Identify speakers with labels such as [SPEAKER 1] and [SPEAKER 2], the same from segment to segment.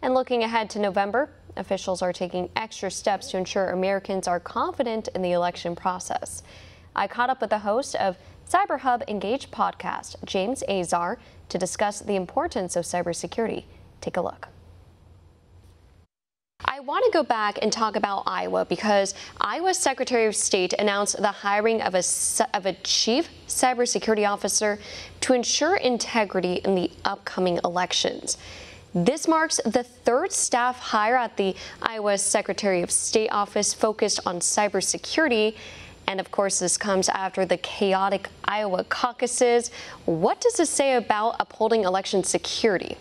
[SPEAKER 1] And looking ahead to November, officials are taking extra steps to ensure Americans are confident in the election process. I caught up with the host of CyberHub Engage podcast, James Azar, to discuss the importance of cybersecurity. Take a look. I want to go back and talk about Iowa because Iowa's Secretary of State announced the hiring of a chief cybersecurity officer to ensure integrity in the upcoming elections. This marks the third staff hire at the Iowa Secretary of State office focused on cybersecurity. And of course, this comes after the chaotic Iowa caucuses. What does this say about upholding election security?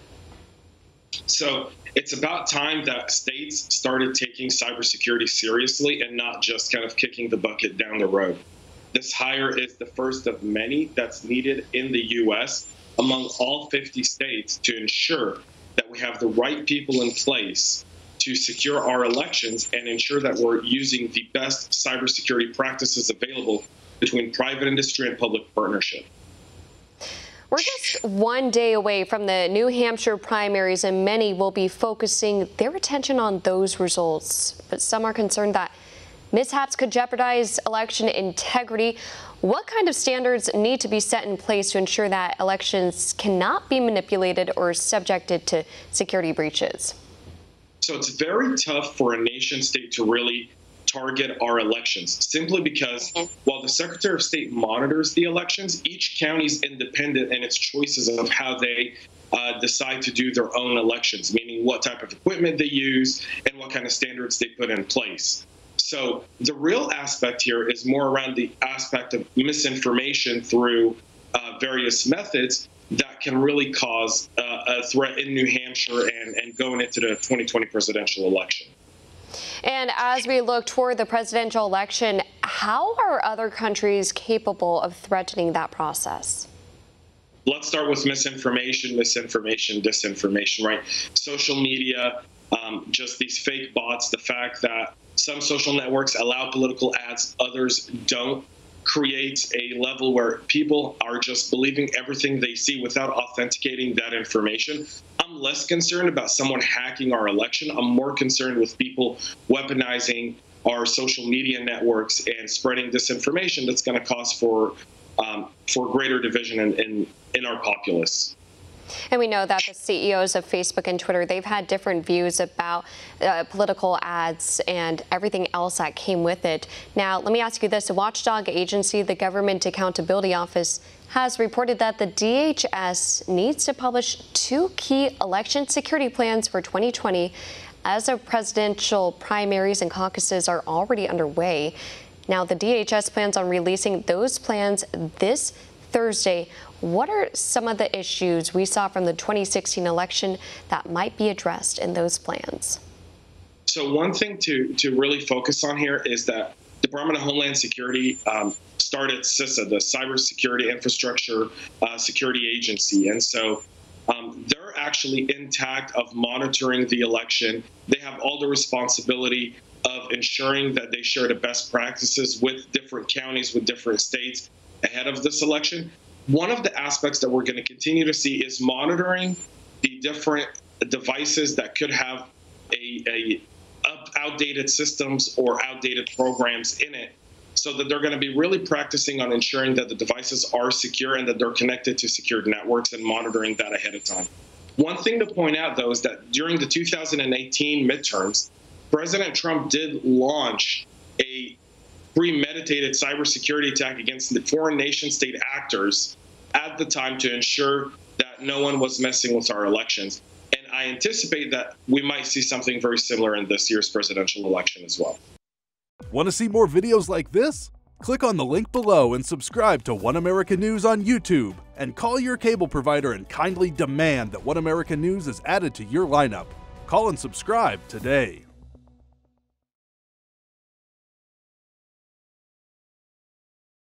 [SPEAKER 2] So it's about time that states started taking cybersecurity seriously and not just kind of kicking the bucket down the road. This hire is the first of many that's needed in the U.S. among all 50 states to ensure that we have the right people in place to secure our elections and ensure that we're using the best cybersecurity practices available between private industry and public partnership.
[SPEAKER 1] We're just one day away from the New Hampshire primaries, and many will be focusing their attention on those results. But some are concerned that mishaps could jeopardize election integrity. What kind of standards need to be set in place to ensure that elections cannot be manipulated or subjected to security breaches?
[SPEAKER 2] So it's very tough for a nation state to really target our elections, simply because while the Secretary of State monitors the elections, each county is independent in its choices of how they decide to do their own elections, meaning what type of equipment they use and what kind of standards they put in place. So the real aspect here is more around the aspect of misinformation through various methods that can really cause a threat in New Hampshire and going into the 2020 presidential election.
[SPEAKER 1] And as we look toward the presidential election, how are other countries capable of threatening that process?
[SPEAKER 2] Let's start with misinformation, disinformation, right? Social media, just these fake bots, the fact that some social networks allow political ads, others don't, creates a level where people are just believing everything they see without authenticating that information. I'm less concerned about someone hacking our election. I'm more concerned with people weaponizing our social media networks and spreading disinformation that's going to cause for greater division in our populace.
[SPEAKER 1] And we know that the CEOs of Facebook and Twitter, they've had different views about political ads and everything else that came with it. Now, let me ask you this. The watchdog agency, the Government Accountability Office, has reported that the DHS needs to publish 2 key election security plans for 2020 as the presidential primaries and caucuses are already underway. Now, the DHS plans on releasing those plans this Thursday. What are some of the issues we saw from the 2016 election that might be addressed in those plans?
[SPEAKER 2] So one thing to really focus on here is that Department of Homeland Security started CISA, the Cybersecurity Infrastructure Security Agency. And so they're actually intact of monitoring the election. They have all the responsibility of ensuring that they share the best practices with different counties, with different states ahead of this election. One of the aspects that we're going to continue to see is monitoring the different devices that could have outdated systems or outdated programs in it, so that they're going to be really practicing on ensuring that the devices are secure and that they're connected to secured networks and monitoring that ahead of time. One thing to point out, though, is that during the 2018 midterms, President Trump did launch a premeditated cybersecurity attack against the foreign nation-state actors at the time to ensure that no one was messing with our elections. And I anticipate that we might see something very similar in this year's presidential election as well.
[SPEAKER 3] Want to see more videos like this? Click on the link below and subscribe to One America News on YouTube. And call your cable provider and kindly demand that One America News is added to your lineup. Call and subscribe today.